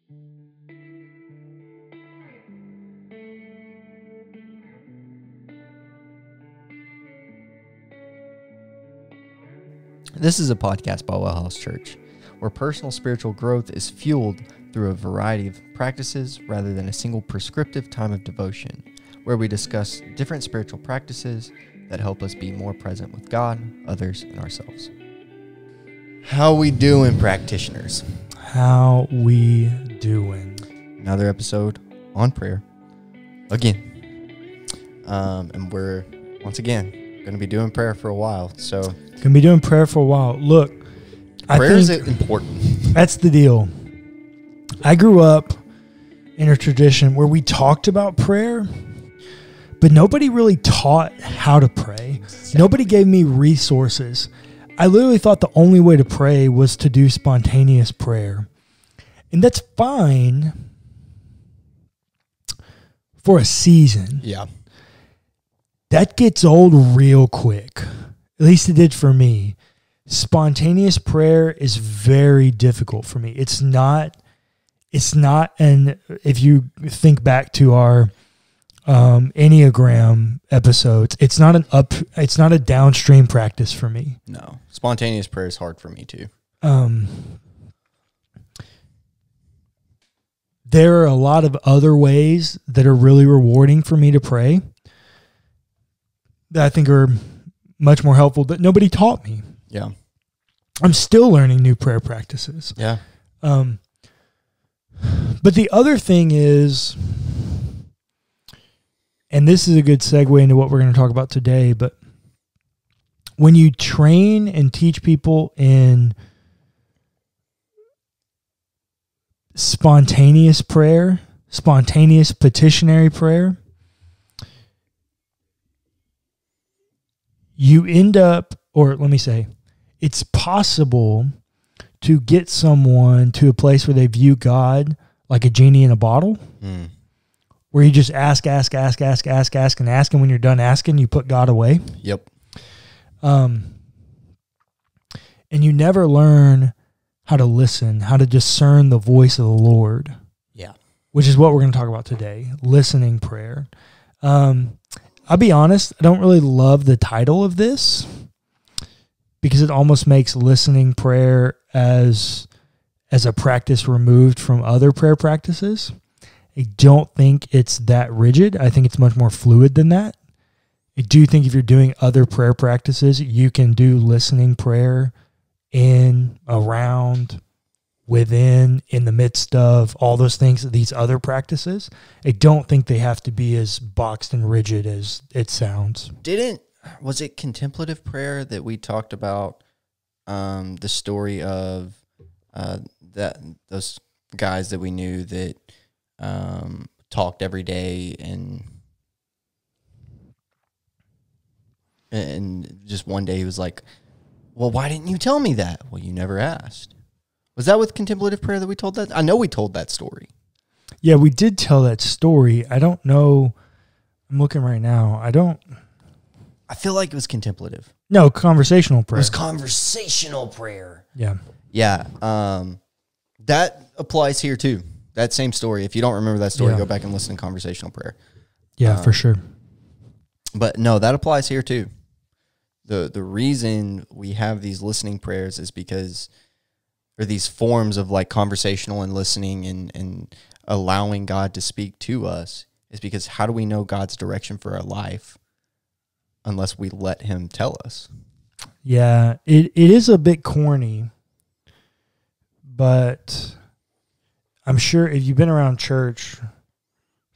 This is a podcast by WellHouse Church, where personal spiritual growth is fueled through a variety of practices rather than a single prescriptive time of devotion, where we discuss different spiritual practices that help us be more present with God, others, and ourselves. How we doing, practitioners? How we doing? Another episode on prayer again. And we're, once again, going to be doing prayer for a while, so... Gonna be doing prayer for a while. Look, prayer I is think important. that's the deal. I grew up in a tradition where we talked about prayer, but nobody really taught how to pray. Exactly. Nobody gave me resources. I literally thought the only way to pray was to do spontaneous prayer. And that's fine for a season. Yeah. That gets old real quick. At least it did for me. Spontaneous prayer is very difficult for me. It's not, and if you think back to our Enneagram episodes, it's not a downstream practice for me. No. Spontaneous prayer is hard for me too. There are a lot of other ways that are really rewarding for me to pray that I think are much more helpful that nobody taught me. Yeah. I'm still learning new prayer practices. Yeah. But the other thing is, and this is a good segue into what we're going to talk about today, but when you train and teach people in spontaneous prayer, spontaneous petitionary prayer, you end up, or let me say, it's possible to get someone to a place where they view God like a genie in a bottle, where you just ask, and when you're done asking, you put God away. Yep. And you never learn how to listen, how to discern the voice of the Lord. Yeah. Which is what we're going to talk about today, listening prayer. I'll be honest, I don't really love the title of this because it almost makes listening prayer as a practice removed from other prayer practices. I don't think it's that rigid. I think it's much more fluid than that. I do think if you're doing other prayer practices, you can do listening prayer in, around, within, in the midst of all those things, these other practices. I don't think they have to be as boxed and rigid as it sounds. Was it contemplative prayer that we talked about the story of those guys that we knew that talked every day and just one day he was like, well, why didn't you tell me that? Well, you never asked. Was that with contemplative prayer that we told that? I know we told that story. Yeah, we did tell that story. I don't know. I'm looking right now. I feel like it was contemplative. No, conversational prayer. It was conversational prayer. Yeah. Yeah. That applies here too. That same story. If you don't remember that story, go back and listen to conversational prayer. Yeah, for sure. But no, that applies here too. The reason we have these listening prayers is because, or these forms of like conversational and listening and allowing God to speak to us, is because how do we know God's direction for our life unless we let him tell us? Yeah, it is a bit corny, but I'm sure if you've been around church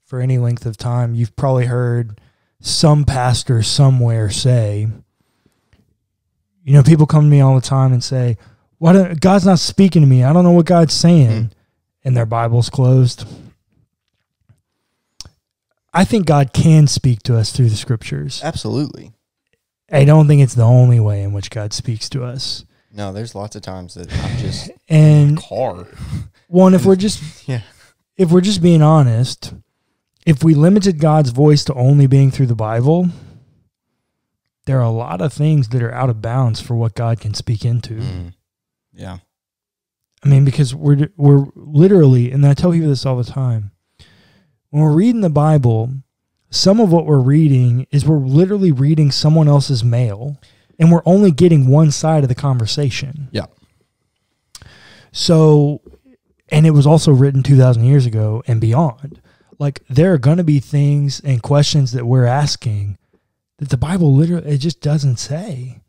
for any length of time, you've probably heard some pastor somewhere say, people come to me all the time and say, God's not speaking to me. I don't know what God's saying. And their Bible's closed. I think God can speak to us through the scriptures. Absolutely. I don't think it's the only way in which God speaks to us. No, there's lots of times that I'm just in a car. One, if we're just being honest, if we limited God's voice to only being through the Bible, there are a lot of things that are out of bounds for what God can speak into. Yeah. I mean, because we're literally, and I tell people this all the time, when we're reading the Bible, some of what we're reading is we're literally reading someone else's mail, and we're only getting one side of the conversation. Yeah. So, and it was also written 2,000 years ago and beyond. Like, there are going to be things and questions that we're asking that the Bible literally, it just doesn't say.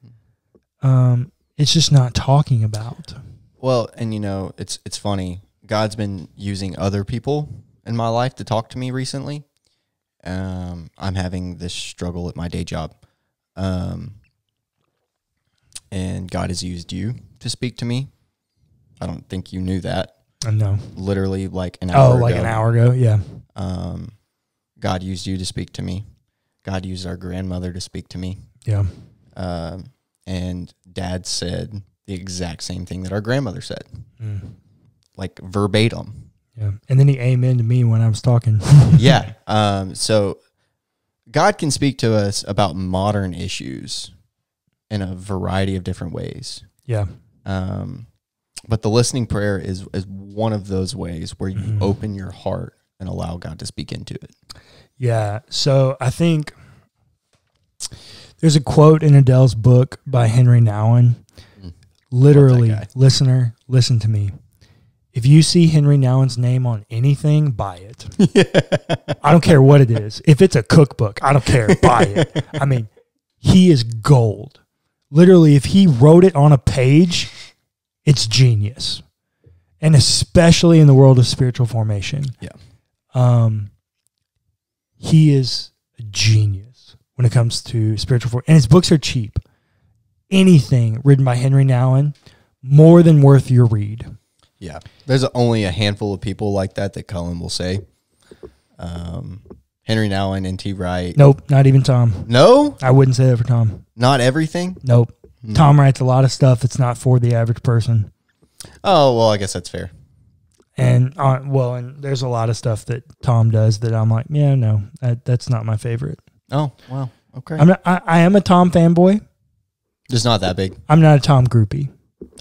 It's just not talking about. Well, and it's funny. God's been using other people in my life to talk to me recently. I'm having this struggle at my day job. And God has used you to speak to me. I don't think you knew that. No. Literally like an hour ago. Oh, like an hour ago, yeah. God used you to speak to me. God used our grandmother to speak to me. Yeah. And Dad said the exact same thing that our grandmother said. Like verbatim. Yeah. And then he amened to me when I was talking. Yeah. So God can speak to us about modern issues in a variety of different ways. Yeah. But the listening prayer is one of those ways where you open your heart and allow God to speak into it. Yeah. So I think there's a quote in Adele's book by Henry Nouwen. Literally, listener, listen to me. If you see Henry Nouwen's name on anything, buy it. I don't care what it is. If it's a cookbook, I don't care. Buy it. I mean, he is gold. Literally, if he wrote it on a page, it's genius. And especially in the world of spiritual formation. Yeah. He is a genius when it comes to spiritual formation. And his books are cheap. Anything written by Henry Nouwen, more than worth your read. Yeah. There's only a handful of people like that Cullen will say. Henry Nouwen, N.T. Wright. Nope, not even Tom. No? I wouldn't say that for Tom. Not everything? Nope. Tom writes a lot of stuff that's not for the average person. Oh, well, I guess that's fair. And and there's a lot of stuff that Tom does that I'm like, yeah, no, that's not my favorite. Oh, wow. Okay. I am a Tom fanboy. Just not that big. I'm not a Tom groupie.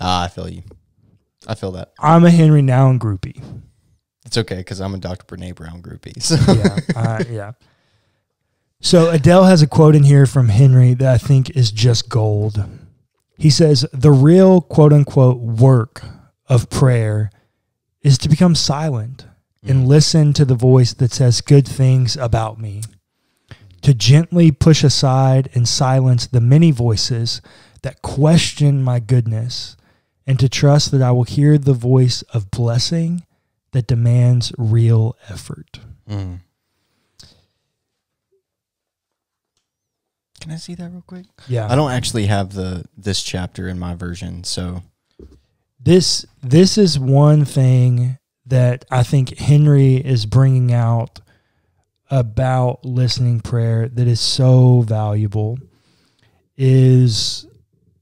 I feel you. I feel that. I'm a Henry Nouwen groupie. It's okay because I'm a Dr. Brene Brown groupie. So. Yeah. So Adele has a quote in here from Henry that I think is just gold. He says, the real quote unquote work of prayer is to become silent and listen to the voice that says good things about me, to gently push aside and silence the many voices that question my goodness, and to trust that I will hear the voice of blessing that demands real effort. Can I see that real quick? Yeah. I don't actually have this chapter in my version, so This is one thing that I think Henry is bringing out about listening prayer that is so valuable is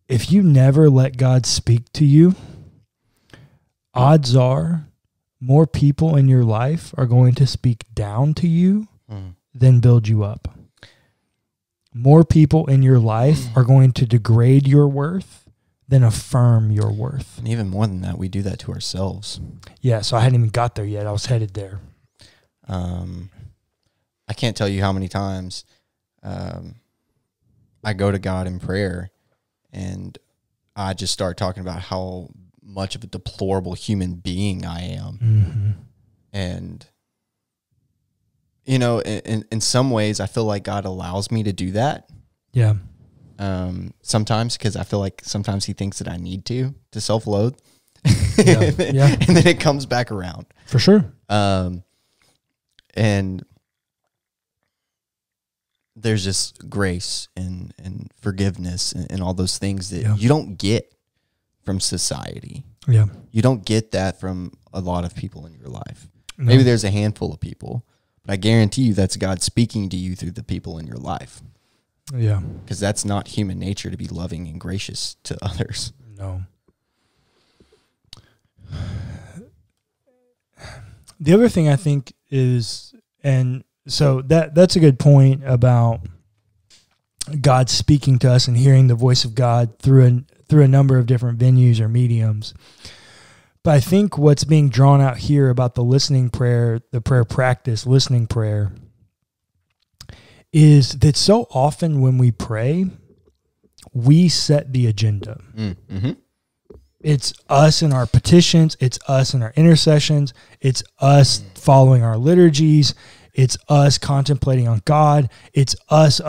if you never let God speak to you, odds are more people in your life are going to speak down to you than build you up. More people in your life are going to degrade your worth than affirm your worth. And even more than that, we do that to ourselves. Yeah, so I hadn't even got there yet. I was headed there. I can't tell you how many times I go to God in prayer and I just start talking about how much of a deplorable human being I am. And, in some ways, I feel like God allows me to do that. Yeah. Sometimes because I feel like sometimes he thinks that I need to self-loathe. Yeah. And then it comes back around. For sure. And there's just grace and forgiveness and all those things that you don't get from society. Yeah. You don't get that from a lot of people in your life. No. Maybe there's a handful of people, but I guarantee you that's God speaking to you through the people in your life. Yeah. Because that's not human nature to be loving and gracious to others. No. The other thing I think is, and so that's a good point about God speaking to us and hearing the voice of God through a number of different venues or mediums. But I think what's being drawn out here about the listening prayer, the prayer practice, listening prayer, is that so often when we pray, we set the agenda. Mm-hmm. It's us in our petitions. It's us in our intercessions. It's us following our liturgies. It's us contemplating on God. It's us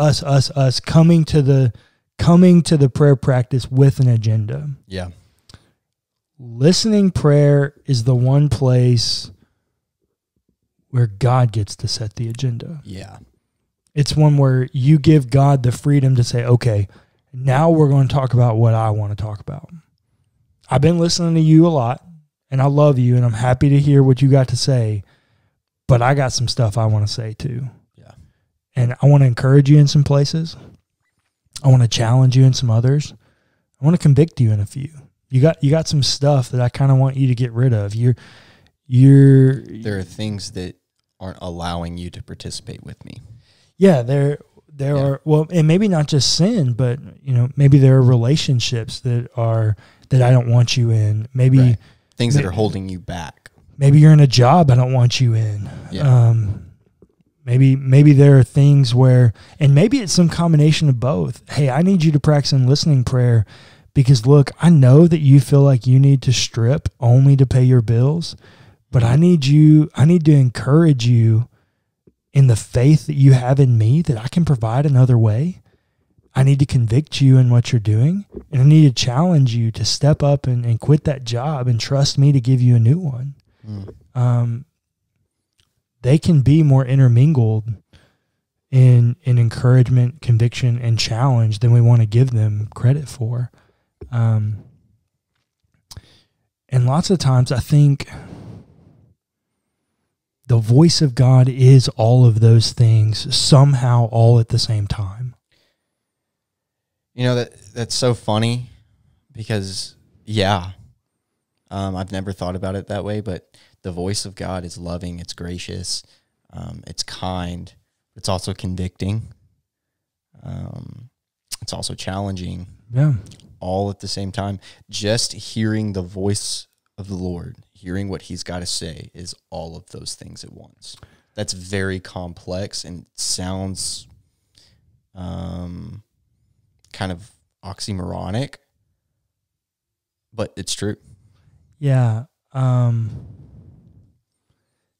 coming to the prayer practice with an agenda. Yeah. Listening prayer is the one place where God gets to set the agenda. Yeah. It's one where you give God the freedom to say, okay, now we're going to talk about what I want to talk about. I've been listening to you a lot, and I love you, and I'm happy to hear what you got to say, but I got some stuff I want to say too. Yeah. And I want to encourage you in some places. I want to challenge you in some others. I want to convict you in a few. You got some stuff that I kind of want you to get rid of. There are things that aren't allowing you to participate with me. Yeah, there are, well, and maybe not just sin, but maybe there are relationships that I don't want you in. Maybe things that are holding you back. Maybe you're in a job I don't want you in. Yeah. Maybe there are things where, and maybe it's some combination of both. Hey, I need you to practice in listening prayer because look, I know that you feel like you need to strip only to pay your bills, but I need to encourage you in the faith that you have in me that I can provide another way. I need to convict you in what you're doing, and I need to challenge you to step up and quit that job and trust me to give you a new one. They can be more intermingled in encouragement, conviction, and challenge than we want to give them credit for. And lots of times I think the voice of God is all of those things somehow all at the same time. That's so funny because, I've never thought about it that way, but the voice of God is loving, it's gracious, it's kind, it's also convicting, it's also challenging. Yeah. All at the same time. Just hearing the voice of the Lord, hearing what he's got to say is all of those things at once. That's very complex and sounds kind of oxymoronic, but it's true. Yeah.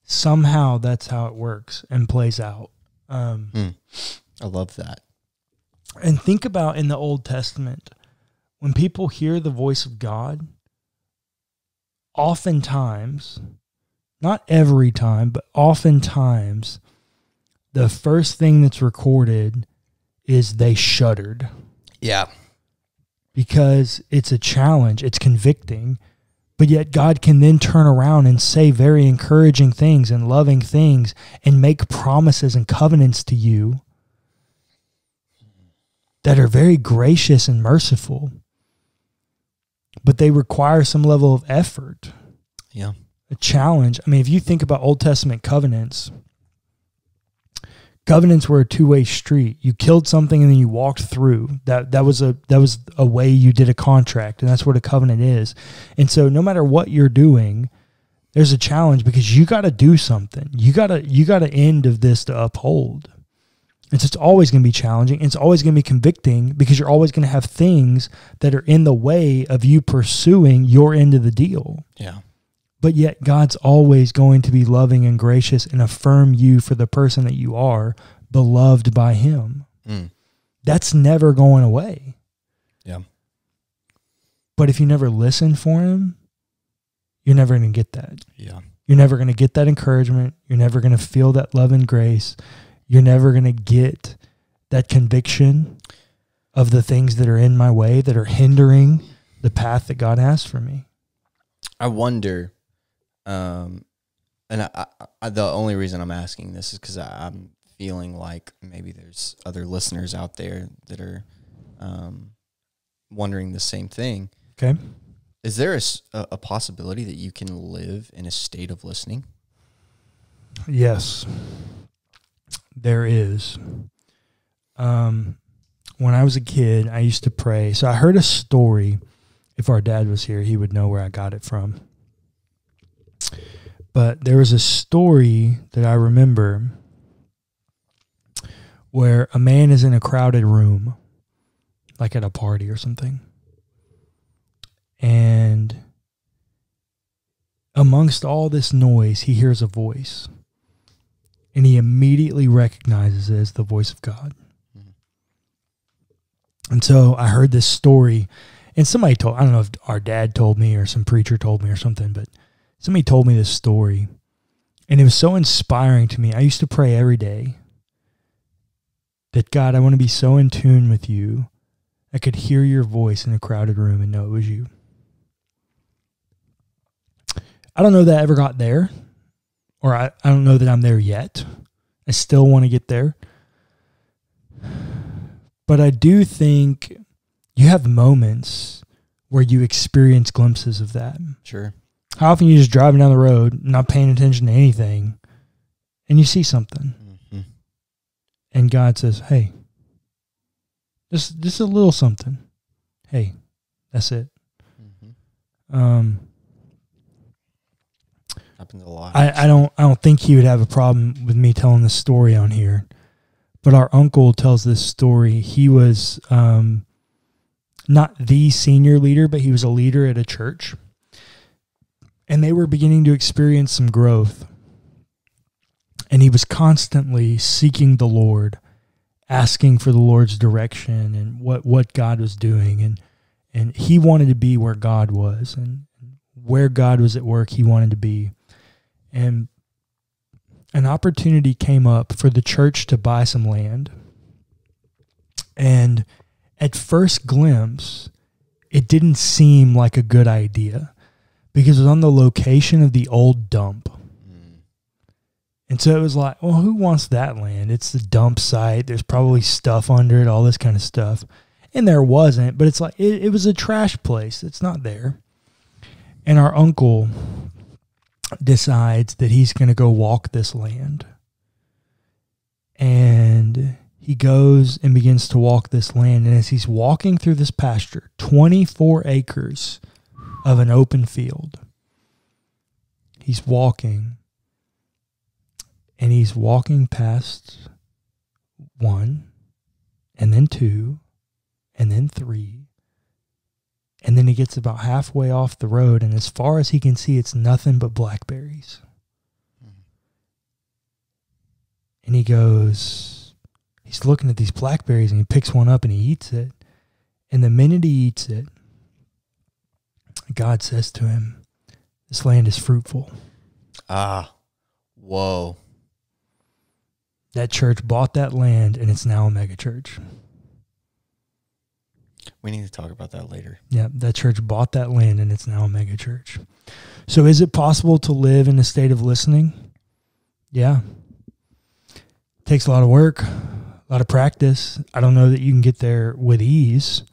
Somehow that's how it works and plays out. I love that. And think about in the Old Testament, when people hear the voice of God, oftentimes, not every time, but oftentimes, the first thing that's recorded is they shuddered. Yeah. Because it's a challenge, it's convicting, but yet God can then turn around and say very encouraging things and loving things and make promises and covenants to you that are very gracious and merciful, but they require some level of effort. Yeah. A challenge. I mean, if you think about Old Testament covenants were a two-way street. You killed something and then you walked through. That was a way you did a contract, and that's what a covenant is. And so no matter what you're doing, there's a challenge because you got to do something. You got an end of this to uphold. It's just always going to be challenging. It's always going to be convicting because you're always going to have things that are in the way of you pursuing your end of the deal. Yeah. But yet God's always going to be loving and gracious and affirm you for the person that you are, beloved by him. That's never going away. Yeah. But if you never listen for him, you're never going to get that. Yeah. You're never going to get that encouragement. You're never going to feel that love and grace. You're never going to get that conviction of the things that are in my way that are hindering the path that God has for me. I wonder, and I, the only reason I'm asking this is because I'm feeling like maybe there's other listeners out there that are wondering the same thing. Okay. Is there a possibility that you can live in a state of listening? Yes, there is. When I was a kid, I used to pray. So I heard a story. If our dad was here, he would know where I got it from. But there was a story that I remember where a man is in a crowded room, like at a party or something. And amongst all this noise, he hears a voice. And he immediately recognizes it as the voice of God. Mm-hmm. And so I heard this story, and somebody told, I don't know if our dad told me or some preacher told me or something, but somebody told me this story. And it was so inspiring to me. I used to pray every day that, God, I want to be so in tune with you, I could hear your voice in a crowded room and know it was you. I don't know that I ever got there, or I don't know that I'm there yet. I still want to get there. But I do think you have moments where you experience glimpses of that. Sure. How often you just driving down the road, not paying attention to anything, and you see something. Mm-hmm. And God says, hey, just a little something. Hey, that's it. Mm-hmm. Happens a lot. I don't think he would have a problem with me telling this story on here. But our uncle tells this story. He was not the senior leader, but he was a leader at a church. And they were beginning to experience some growth. And he was constantly seeking the Lord, asking for the Lord's direction and what God was doing. And he wanted to be where God was. And where God was at work, he wanted to be. And an opportunity came up for the church to buy some land. And at first glimpse, it didn't seem like a good idea because it was on the location of the old dump. And so it was like, well, who wants that land? It's the dump site. There's probably stuff under it, all this kind of stuff. And there wasn't, but it's like, it was a trash place. It's not there. And our uncle decides that he's going to go walk this land. And he goes and begins to walk this land. And as he's walking through this pasture, 24 acres of an open field, he's walking. And he's walking past 1, and then 2, and then 3. And then he gets about halfway off the road, and as far as he can see, it's nothing but blackberries. Mm-hmm. And he's looking at these blackberries, and he picks one up, and he eats it. And the minute he eats it, God says to him, this land is fruitful. Ah, whoa. That church bought that land, and it's now a mega church. We need to talk about that later. Yeah, that church bought that land, and it's now a mega church. So is it possible to live in a state of listening? Yeah. It takes a lot of work, a lot of practice. I don't know that you can get there with ease.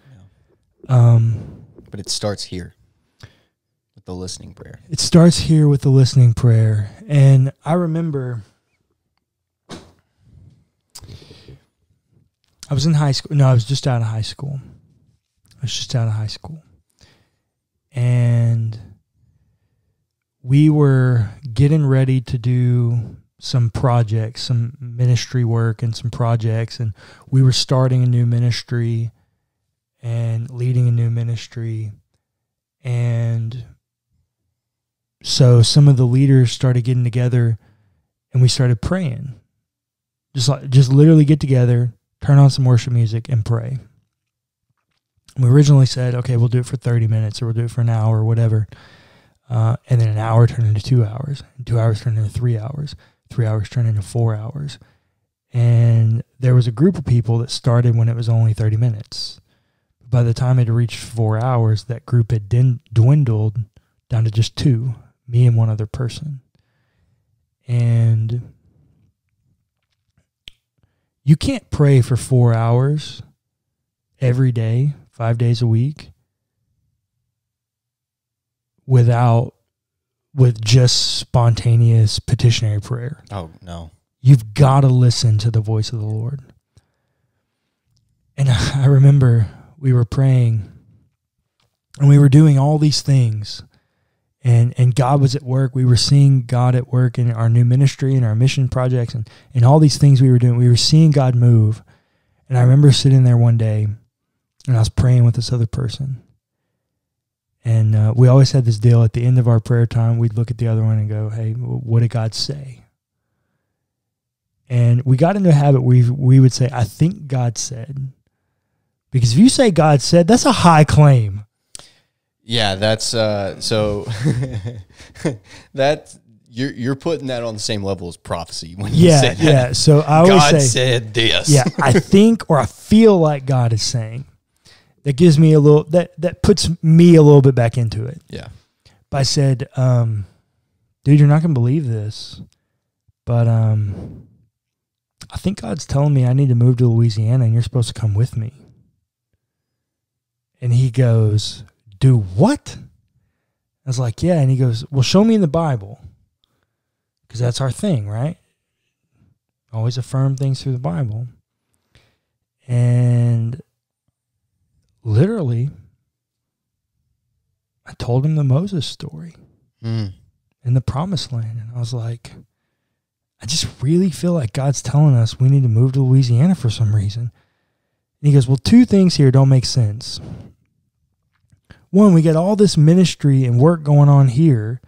Yeah. But it starts here with the listening prayer. It starts here with the listening prayer. And I remember I was in high school. No, I was just out of high school. And we were getting ready to do some projects, some ministry work and some projects. And we were starting a new ministry and leading a new ministry. And so some of the leaders started getting together and we started praying. Just literally get together, turn on some worship music and pray. We originally said, okay, we'll do it for 30 minutes or we'll do it for an hour or whatever. And then an hour turned into 2 hours. And 2 hours turned into 3 hours. 3 hours turned into 4 hours. And there was a group of people that started when it was only 30 minutes. By the time it had reached 4 hours, that group had dwindled down to just 2, me and one other person. And you can't pray for 4 hours every day, 5 days a week, with just spontaneous petitionary prayer. Oh, no. You've got to listen to the voice of the Lord. And I remember we were praying and we were doing all these things. And God was at work. We were seeing God at work in our new ministry and our mission projects and all these things we were doing. We were seeing God move. And I remember sitting there one day, and I was praying with this other person. And we always had this deal at the end of our prayer time. We'd look at the other one and go, hey, what did God say? And we got into a habit where we would say, I think God said. Because if you say God said, that's a high claim. Yeah, that's so that you're putting that on the same level as prophecy when you say that. Yeah. So I always God say, said this. Yeah, I think or I feel like God is saying. That gives me a little that puts me a little bit back into it. Yeah. But I said, dude, you're not gonna believe this, but I think God's telling me I need to move to Louisiana and you're supposed to come with me. And he goes, do what? I was like, yeah. And he goes, well, show me in the Bible. Because that's our thing, right? Always affirm things through the Bible. And literally, I told him the Moses story in the Promised Land. And I was like, I just really feel like God's telling us we need to move to Louisiana for some reason. And he goes, well, two things here don't make sense. One, we got all this ministry and work going on here,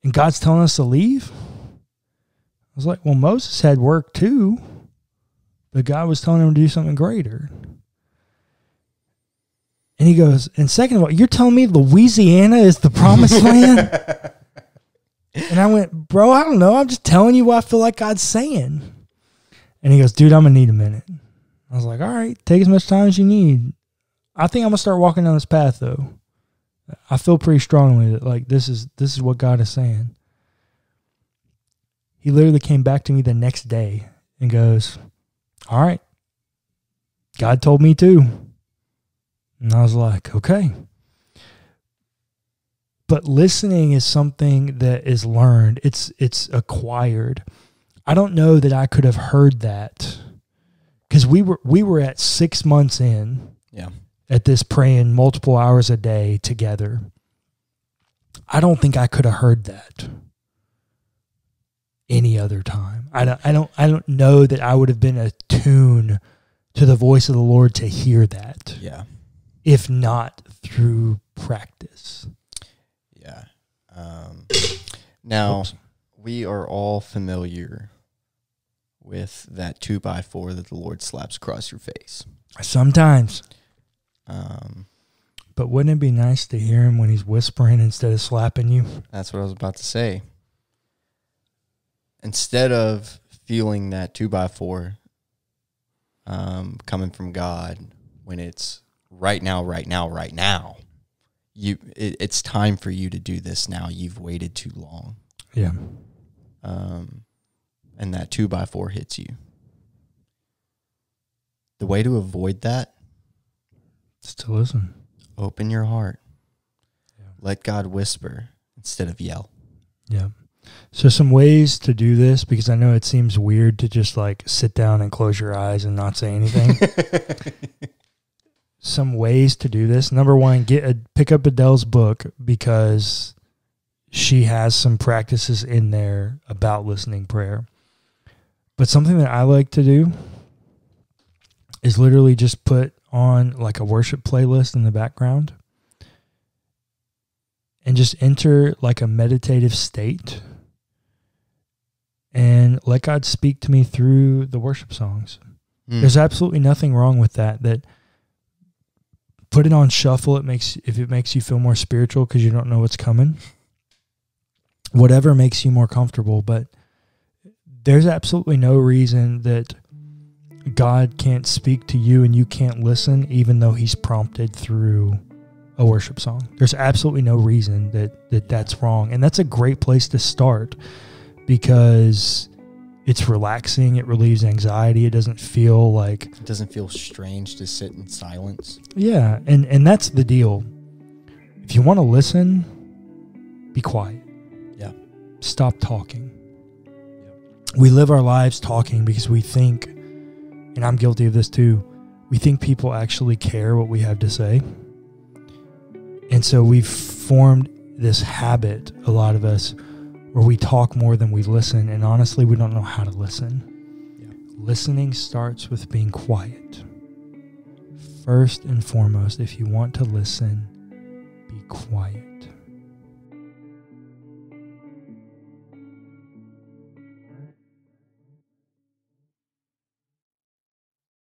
and God's telling us to leave? I was like, well, Moses had work too, but God was telling him to do something greater. And he goes, and second of all, you're telling me Louisiana is the promised land? And I went, bro, I don't know. I'm just telling you what I feel like God's saying. And he goes, dude, I'm going to need a minute. I was like, all right, take as much time as you need. I think I'm going to start walking down this path, though. I feel pretty strongly that, like, this is what God is saying. He literally came back to me the next day and goes, all right, God told me to. And I was like, okay. But listening is something that is learned. It's acquired. I don't know that I could have heard that because we were at 6 months in. Yeah. At this praying multiple hours a day together. I don't think I could have heard that any other time. I don't know that I would have been attuned to the voice of the Lord to hear that. Yeah. If not through practice. Yeah. Now, we are all familiar with that 2x4 that the Lord slaps across your face. Sometimes. But wouldn't it be nice to hear him when he's whispering instead of slapping you? That's what I was about to say. Instead of feeling that 2x4 coming from God when it's right now, it's time for you to do this now. You've waited too long. Yeah. And that 2x4 hits you. The way to avoid that is to listen. Open your heart. Yeah. Let God whisper instead of yell. Yeah. So some ways to do this, because I know it seems weird to just like sit down and close your eyes and not say anything. Some ways to do this. Number one, pick up Adele's book because she has some practices in there about listening prayer. But something that I like to do is literally just put on like a worship playlist in the background and just enter like a meditative state and let God speak to me through the worship songs. There's absolutely nothing wrong with that. That put it on shuffle. If it makes you feel more spiritual because you don't know what's coming, whatever makes you more comfortable. But there's absolutely no reason that God can't speak to you and you can't listen, even though he's prompted through a worship song. There's absolutely no reason that's wrong. And that's a great place to start because it's relaxing. It relieves anxiety. It doesn't feel strange to sit in silence. Yeah. And that's the deal. If you want to listen, be quiet. Yeah. Stop talking. Yep. We live our lives talking because we think, and I'm guilty of this too, we think people actually care what we have to say. And so we've formed this habit, a lot of us, where we talk more than we listen, and honestly, we don't know how to listen. Yeah. Listening starts with being quiet. First and foremost, if you want to listen, be quiet.